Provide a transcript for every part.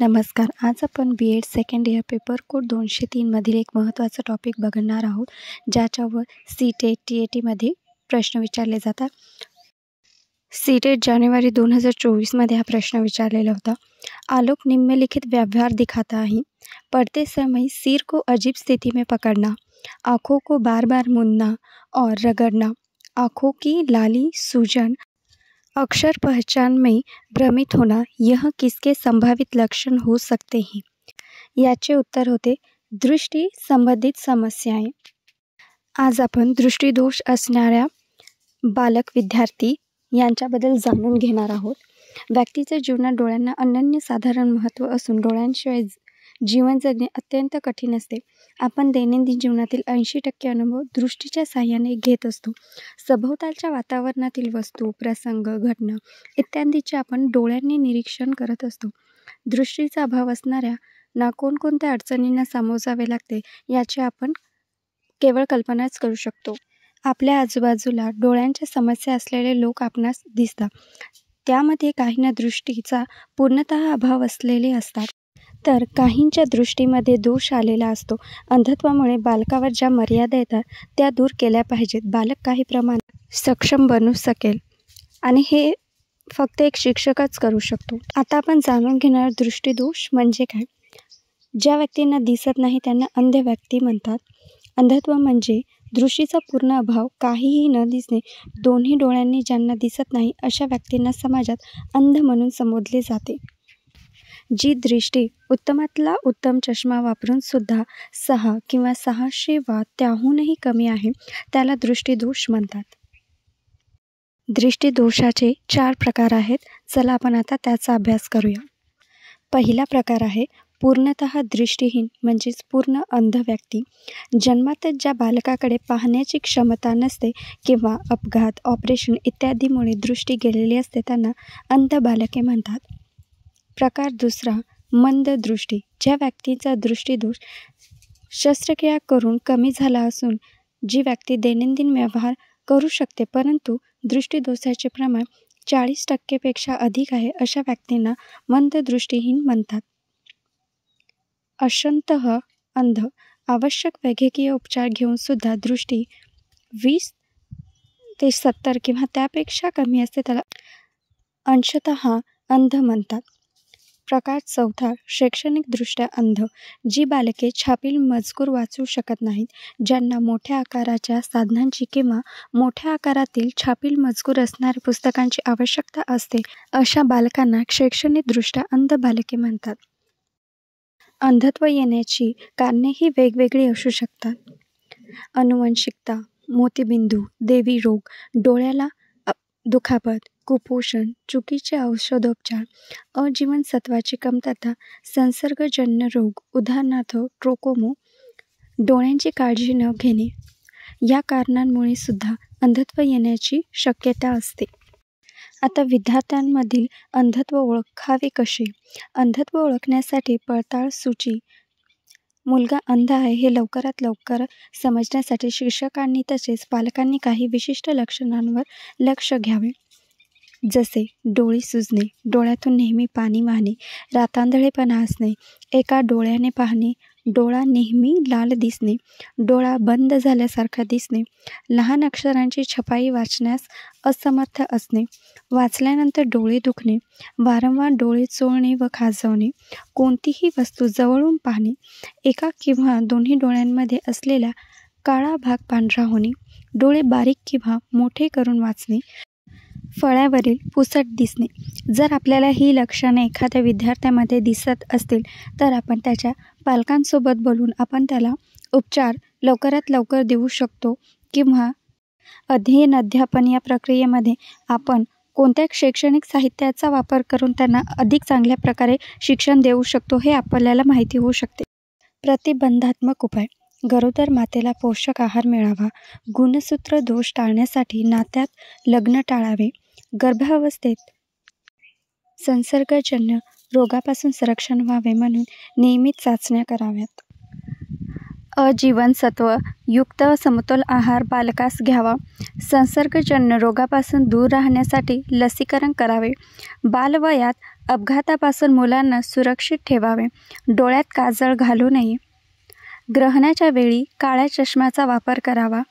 नमस्कार. आज आपण B Ed second year paper code 203 मधील एक महत्त्वाचा टॉपिक बघणार आहोत, ज्याच्यावर सी-टेट, टी-ए-टीमध्ये प्रश्न विचारले जातात. सी-टेट जानेवारी 2024 मध्ये हा प्रश्न विचारलेला होता. आलोक निम्नलिखित व्यवहार दिखाता है. पढ़ते समय सिर को अजीब स्थिति में पकड़ना, आँखों को बार बार मूंदना और रगड़ना, आँखों की लाली सूजन, अक्षर पहचान में भ्रमित होना, यह किसके संभावित लक्षण हो सकते हैं? याचे उत्तर होते दृष्टी संबंधित समस्याएं. आज आपण दृष्टिदोष असणाऱ्या बालक विद्यार्थी यांच्याबद्दल जाणून घेणार आहोत. व्यक्तीच्या जीवनात डोळ्यांना अनन्यसाधारण महत्त्व असून डोळ्यांशिवाय जीवन जगणे अत्यंत कठीण असते. आपण दैनंदिन जीवनातील 80% अनुभव दृष्टीच्या साहाय्याने घेत असतो. सभोवतालच्या वातावरणातील वस्तू, प्रसंग, घटना इत्यादीचे आपण डोळ्यांनी निरीक्षण करत असतो. दृष्टीचा अभाव असणाऱ्या कोणकोणत्या अडचणींना सामोरे जावे लागते याची आपण केवळ कल्पनाच करू शकतो. आपल्या आजूबाजूला डोळ्यांच्या समस्या असलेले लोक आपणास दिसतात. त्यामध्ये काहींना दृष्टीचा पूर्णतः अभाव असलेले असतात, तर काहींच्या दृष्टीमध्ये दोष आलेला असतो. अंधत्वामुळे बालकावर ज्या मर्यादा येतात त्या दूर केल्या पाहिजेत. बालक काही प्रमाणात सक्षम बनू शकेल आणि हे फक्त एक शिक्षकच करू शकतो. आता आपण जाणून घेणार दृष्टिदोष म्हणजे काय. ज्या व्यक्तींना दिसत नाही त्यांना अंध व्यक्ती म्हणतात. अंधत्व म्हणजे दृष्टीचा पूर्ण अभाव, काहीही न दिसणे, दोन्ही डोळ्यांनी ज्यांना दिसत नाही अशा व्यक्तींना समाजात अंध म्हणून संबोधले जाते. जी दृष्टी उत्तमातला उत्तम चष्मा वापरून सुद्धा 6 किंवा 600 वा त्याहूनही कमी आहे त्याला दृष्टिदोष म्हणतात. दृष्टिदोषाचे 4 प्रकार आहेत. चला आपण आता त्याचा अभ्यास करूया. पहिला प्रकार आहे पूर्णतः दृष्टीहीन म्हणजेच पूर्ण अंध व्यक्ती. जन्मातच ज्या बालकाकडे पाहण्याची क्षमता नसते किंवा अपघात, ऑपरेशन इत्यादीमुळे दृष्टी गेलेली असते त्यांना अंध बालके म्हणतात. प्रकार दुसरा मंद दृष्टी. ज्या व्यक्तीचा दृष्टिदोष शस्त्रक्रिया करून कमी झाला असून जी व्यक्ती दैनंदिन व्यवहार करू शकते परंतु दृष्टिदोषाचे प्रमाण 40% पेक्षा अधिक आहे अशा व्यक्तींना मंद दृष्टीहीन म्हणतात. अंशतः अंध. आवश्यक वैद्यकीय उपचार घेऊन सुद्धा दृष्टी 20 ते 70 किंवा त्यापेक्षा कमी असते त्याला अंशतः अंध म्हणतात. प्रकार चौथा शैक्षणिकदृष्ट्या अंध. जी बालके छापील मजकूर वाचू शकत नाहीत, ज्यांना मोठ्या आकाराच्या साधनांची किंवा मोठ्या आकारातील छापील मजकूर असणाऱ्या पुस्तकांची आवश्यकता असते अशा बालकांना शैक्षणिकदृष्ट्या अंध बालके म्हणतात. अंधत्व येण्याची कारणेही वेगवेगळी असू शकतात. अनुवंशिकता, मोतीबिंदू, देवी रोग, डोळ्याला दुखापत, कुपोषण, चुकीचे औषधोपचार, अजीवनसत्वाची कमतरता, संसर्गजन्य रोग उदाहरणार्थ ट्रोकोमो, डोळ्यांची काळजी न घेणे या कारणांमुळे सुद्धा अंधत्व येण्याची शक्यता असते. आता विद्यार्थ्यांमधील अंधत्व ओळखावे कसे. अंधत्व ओळखण्यासाठी पडताळ सूची. मुलगा अंध आहे हे लवकरात लवकर समजण्यासाठी शिक्षकांनी तसेच पालकांनी काही विशिष्ट लक्षणांवर लक्ष घ्यावे. जसे डोळे सुजणे, डोळ्यातून नेहमी पाणी वाहणे, रातांधळेपणा असणे, एका डोळ्याने पाहणे, डोळा नेहमी लाल दिसणे, डोळा बंद झाल्यासारखा दिसणे, लहान अक्षरांची छपाई वाचण्यास असमर्थ असणे, वाचल्यानंतर डोळे दुखणे, वारंवार डोळे चोळणे व खाजवणे, कोणतीही वस्तू जवळून पाहणे, एका किंवा दोन्ही डोळ्यांमध्ये असलेला काळा भाग पांढरा होणे, डोळे बारीक किंवा मोठे करून वाचणे, फळ्यावरील पुसट दिसणे. जर आपल्याला ही लक्षणे एखाद्या विद्यार्थ्यामध्ये दिसत असतील तर आपण त्याच्या पालकांसोबत बोलून आपण त्याला उपचार लवकरात लवकर देऊ शकतो किंवा अध्ययन अध्यापन या प्रक्रियेमध्ये आपण कोणत्या शैक्षणिक साहित्याचा वापर करून त्यांना अधिक चांगल्या प्रकारे शिक्षण देऊ शकतो हे आपल्याला माहिती होऊ शकते. प्रतिबंधात्मक उपाय. गरोदर मातेला पोषक आहार मिळावा. गुणसूत्र दोष टाळण्यासाठी नात्यात लग्न टाळावे. गर्भावस्थेत संसर्गजन्य रोगापासून संरक्षण व्हावे म्हणून नियमित चाचण्या कराव्यात. अजीवनसत्व युक्त समतोल आहार बालकास घ्यावा. संसर्गजन्य रोगापासून दूर राहण्यासाठी लसीकरण करावे. बालवयात अपघातापासून मुलांना सुरक्षित ठेवावे. डोळ्यात काजळ घालू नये. ग्रहणाच्या वेळी काळ्या चष्म्याचा वापर करावा.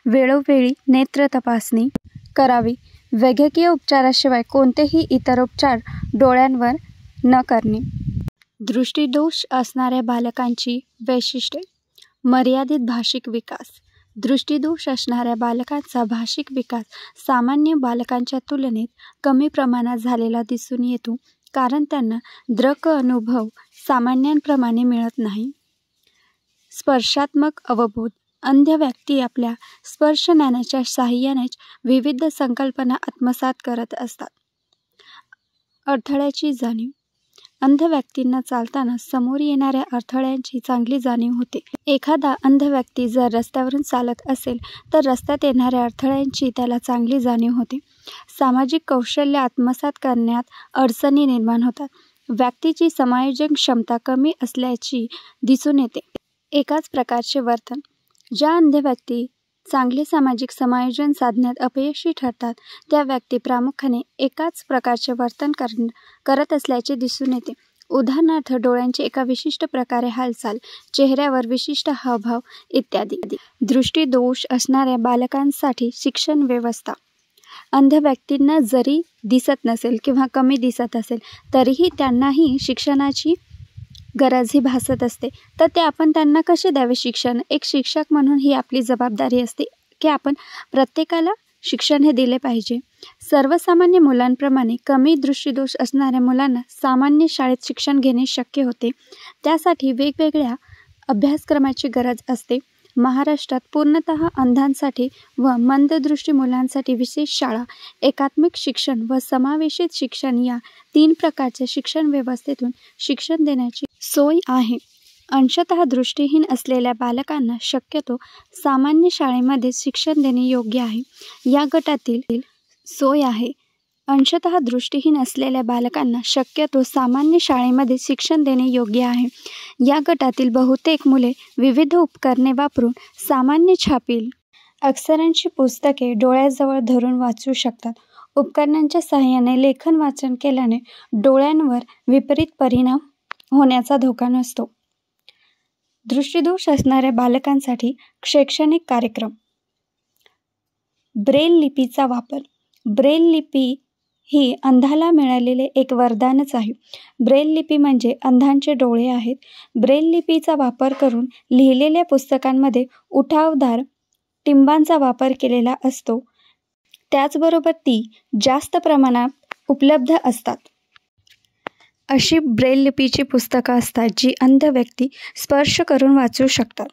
वेळोवेळी नेत्र तपासणी करावी. वैद्यकीय उपचाराशिवाय कोणतेही इतर उपचार डोळ्यांवर न करणे. दृष्टिदोष असणाऱ्या बालकांची वैशिष्ट्ये. मर्यादित भाषिक विकास. दृष्टिदोष असणाऱ्या बालकांचा भाषिक विकास सामान्य बालकांच्या तुलनेत कमी प्रमाणात झालेला दिसून येतो, कारण त्यांना दृक अनुभव सामान्यांप्रमाणे मिळत नाही. स्पर्शात्मक अवबोध. अंध व्यक्ती आपल्या स्पर्श ज्ञानाच्या साहाय्यानेच विविध संकल्पना आत्मसात करत असतात. अडथळ्याची जाणीव. अंध व्यक्तींना चालताना समोर येणाऱ्या अडथळ्यांची चांगली जाणीव होते. एखादा अंध व्यक्ती जर रस्त्यावरून चालत असेल तर रस्त्यात येणाऱ्या अडथळ्यांची त्याला चांगली जाणीव होते. सामाजिक कौशल्य आत्मसात करण्यात अडचणी निर्माण होतात. व्यक्तीची समायोजन क्षमता कमी असल्याची दिसून येते. एकाच प्रकारचे वर्तन. ज्या अंध व्यक्ती चांगले सामाजिक समायोजन साधण्यात अपयशी ठरतात त्या व्यक्ती प्रामुख्याने एकाच प्रकारचे वर्तन करत असल्याचे दिसून येते. उदाहरणार्थ, डोळ्यांची एका विशिष्ट प्रकारे हालचाल, चेहऱ्यावर विशिष्ट हावभाव इत्यादी. दृष्टिदोष असणाऱ्या बालकांसाठी शिक्षण व्यवस्था. अंध व्यक्तींना जरी दिसत नसेल किंवा कमी दिसत असेल तरीही त्यांनाही शिक्षणाची गरज ही भासत असते. तर ते आपण त्यांना कसे द्यावे शिक्षण? एक शिक्षक म्हणून ही आपली जबाबदारी असते की आपण प्रत्येकाला शिक्षण हे दिले पाहिजे. सर्वसामान्य मुलांप्रमाणे कमी दृष्टिदोष असणाऱ्या मुलांना सामान्य शाळेत शिक्षण घेणे शक्य होते. त्यासाठी वेगवेगळ्या अभ्यासक्रमाची गरज असते. महाराष्ट्रात पूर्णतः अंधांसाठी व मंददृष्टी मुलांसाठी विशेष शाळा, एकात्मिक शिक्षण व समावेशित शिक्षण या 3 प्रकारच्या शिक्षण व्यवस्थेतून शिक्षण देण्याची सोय आहे. अंशतः दृष्टीहीन असलेल्या बालकांना शक्यतो सामान्य शाळेमध्ये शिक्षण देणे योग्य आहे. या गटातील सोय आहे. अंशतः दृष्टीहीन असलेल्या बालकांना शक्यतो सामान्य शाळेमध्ये शिक्षण देणे योग्य आहे. या गटातील बहुतेक मुले विविध उपकरणे वापरून सामान्य छापील अक्षरांची पुस्तके डोळ्याजवळ धरून वाचू शकतात. उपकरणांच्या सहाय्याने लेखन वाचन केल्याने डोळ्यांवर विपरीत परिणाम होण्याचा धोका नसतो. दृष्टिदोष असणाऱ्या बालकांसाठी शैक्षणिक कार्यक्रम. ब्रेल लिपीचा वापर. ब्रेल लिपी ही अंधाला मिळालेले एक वरदानच आहे. ब्रेल लिपी म्हणजे अंधांचे डोळे आहेत. ब्रेल लिपीचा वापर करून लिहिलेल्या पुस्तकांमध्ये उठावदार टिंबांचा वापर केलेला असतो. त्याचबरोबर ती जास्त प्रमाणात उपलब्ध असतात. अशी ब्रेल लिपीची पुस्तकं असतात जी अंध व्यक्ती स्पर्श करून वाचू शकतात.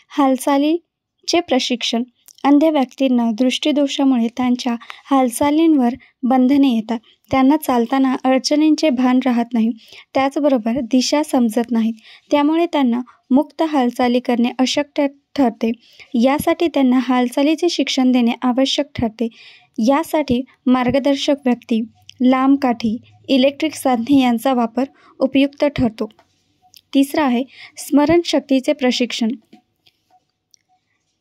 हालचालीचे प्रशिक्षण. अंध व्यक्तींना दृष्टिदोषामुळे त्यांच्या हालचालींवर बंधने येतात. त्यांना चालताना अडचणींचे भान राहत नाही. त्याचबरोबर दिशा समजत नाहीत. त्यामुळे त्यांना मुक्त हालचाली करणे अशक्य ठरते. यासाठी त्यांना हालचालीचे शिक्षण देणे आवश्यक ठरते. यासाठी मार्गदर्शक व्यक्ती, लांब काठी, इलेक्ट्रिक साधने यांचा वापर उपयुक्त ठरतो. तिसरा आहे स्मरणशक्तीचे प्रशिक्षण.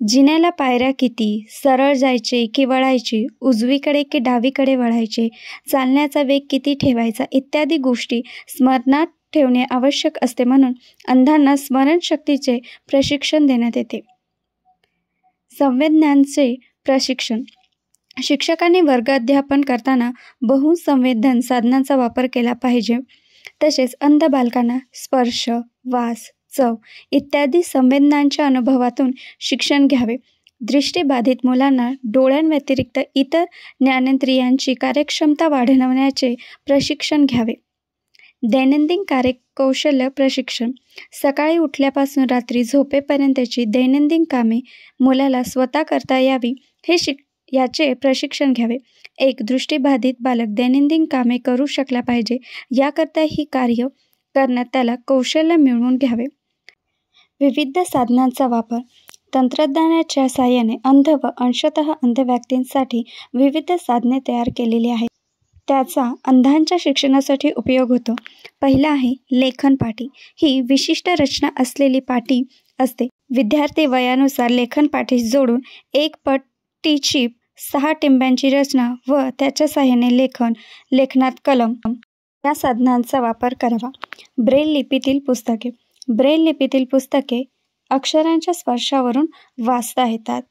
जिन्याला पायऱ्या किती, सरळ जायचे की वळायचे, उजवीकडे की डावीकडे वळायचे, चालण्याचा वेग किती ठेवायचा इत्यादी गोष्टी स्मरणात ठेवणे आवश्यक असते. म्हणून अंधांना स्मरणशक्तीचे प्रशिक्षण देण्यात येते. संवेदनांचे प्रशिक्षण. शिक्षकांनी वर्ग अध्यापन करताना बहुसंवेदन साधनांचा वापर केला पाहिजे. तसेच अंध बालकांना स्पर्श, वास, चव इत्यादी संवेदनांच्या अनुभवातून शिक्षण घ्यावे. दृष्टिबाधित मुलांना डोळ्यांव्यतिरिक्त इतर ज्ञानेंद्रियांची कार्यक्षमता वाढवण्याचे प्रशिक्षण घ्यावे. दैनंदिन कार्यकौशल्य प्रशिक्षण. सकाळी उठल्यापासून रात्री झोपेपर्यंतची दैनंदिन कामे मुलाला स्वतः करता यावी याचे प्रशिक्षण घ्यावे. एक दृष्टिबाधित बालक दैनंदिन कामे करू शकला पाहिजे याकरता ही कार्य करण्यात त्याला कौशल्य मिळवून घ्यावे. विविध साधनांचा वापर. तंत्रज्ञानाच्या साहाय्याने अंध व अंशतः अंध व्यक्तींसाठी विविध साधने तयार केलेली आहेत. त्याचा अंधांच्या शिक्षणासाठी उपयोग होतो. पहिला आहे लेखन पाटी. ही विशिष्ट रचना असलेली पाटी असते. विद्यार्थी वयानुसार लेखन पाटीस जोडून एक पट्टीची 6 टिंबांची रचना व त्याच्या साहाय्याने लेखनात कलम, या साधनांचा वापर करावा. ब्रेल लिपीतील पुस्तके. ब्रेल लिपीतील पुस्तके अक्षरांच्या स्पर्शावरून वाचता येतात.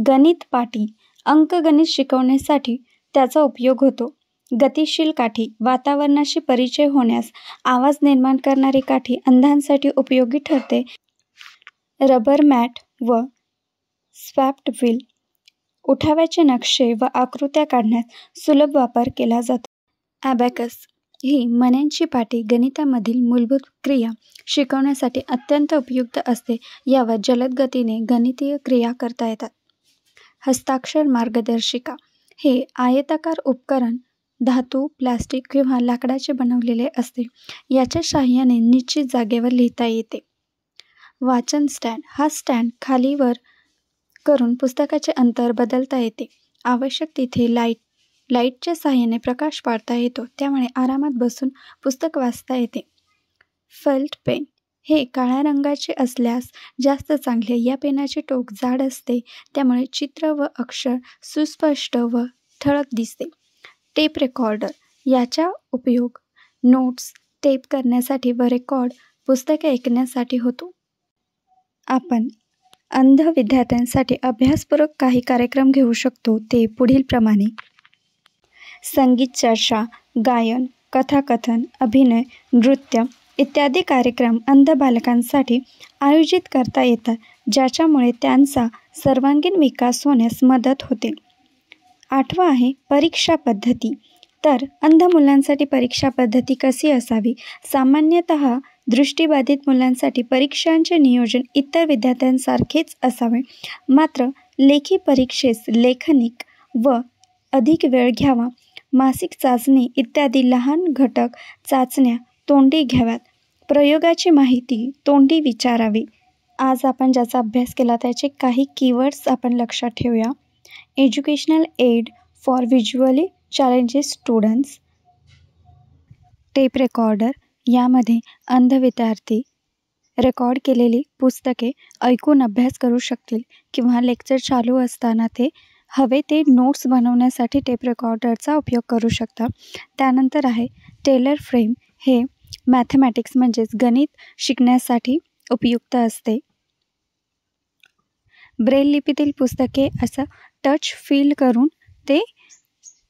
गणित पाटी. अंकगणित शिकवण्यासाठी त्याचा उपयोग होतो. गतिशील काठी. वातावरणाशी परिचय होण्यास आवाज निर्माण करणारी काठी अंधांसाठी उपयोगी ठरते. रबर मॅट व स्वॅप्ड व्हील. उठाव्याचे नक्षे व आकृत्या काढण्यास सुलभ वापर केला जातो. ॲबॅकस ही मण्यांची पाटी गणितामधील मूलभूत क्रिया शिकवण्यासाठी अत्यंत उपयुक्त असते. यावर जलद गतीने गणितीय क्रिया करता येतात. हस्ताक्षर मार्गदर्शिका. हे आयताकार उपकरण धातू, प्लास्टिक किंवा लाकडाचे बनवलेले असते. याच्या साहाय्याने निश्चित जागेवर लिहिता येते. वाचन स्टँड. हा स्टँड खाली वर करून पुस्तकाचे अंतर बदलता येते. आवश्यक तिथे लाईटच्या साहाय्याने प्रकाश पाडता येतो, त्यामुळे आरामात बसून पुस्तक वाचता येते. Felt pen. हे काळ्या रंगाचे असल्यास जास्त चांगले. या पेनाचे टोक जाड असते, त्यामुळे चित्र व अक्षर सुस्पष्ट व ठळक दिसते. Tape recorder. याचा उपयोग नोट्स टेप करण्यासाठी व रेकॉर्ड पुस्तके ऐकण्यासाठी होतो. आपण अंध विद्यार्थ्यांसाठी अभ्यासपूरक काही कार्यक्रम घेऊ शकतो. ते पुढीलप्रमाणे: संगीत चर्चा, गायन, कथाकथन, अभिनय, नृत्य इत्यादी कार्यक्रम अंध बालकांसाठी आयोजित करता येतात, ज्याच्यामुळे त्यांचा सर्वांगीण विकास होण्यास मदत होते. 8वा आहे परीक्षा पद्धती. तर अंध मुलांसाठी परीक्षा पद्धती कशी असावी? सामान्यतः दृष्टिबाधित मुलांसाठी परीक्षांचे नियोजन इतर विद्यार्थ्यांसारखेच असावे. मात्र लेखी परीक्षेस लेखनिक व अधिक वेळ घ्यावा. मासिक चाचणी इत्यादी लहान घटक चाचण्या तोंडी घ्याव्यात. प्रयोगाची माहिती तोंडी विचारावी. आज आपण ज्याचा अभ्यास केला त्याचे काही कीवर्ड्स आपण लक्षात ठेवूया. Educational aid for visually challenges students. Tape recorder. यामध्ये अंध विद्यार्थी रेकॉर्ड केलेली पुस्तके ऐकून अभ्यास करू शकतील किंवा लेक्चर चालू असताना ते हवे ते नोट्स बनवण्यासाठी टेप रेकॉर्डरचा उपयोग करू शकतात. त्यानंतर आहे टेलर फ्रेम. हे मॅथमॅटिक्स म्हणजेच गणित शिकण्यासाठी उपयुक्त असते. ब्रेल लिपीतील पुस्तके असं टच फील करून ते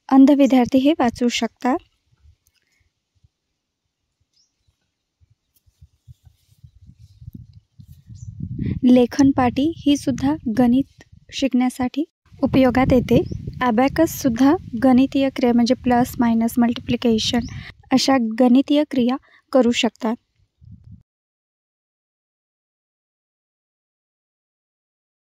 अंध विद्यार्थी हे वाचू शकतात. लेखनपाटी ही सुद्धा गणित शिकण्यासाठी उपयोगात येते. ॲबॅकस सुद्धा गणितीय क्रिया म्हणजे प्लस, मायनस, मल्टिप्लिकेशन अशा गणितीय क्रिया करू शकतात.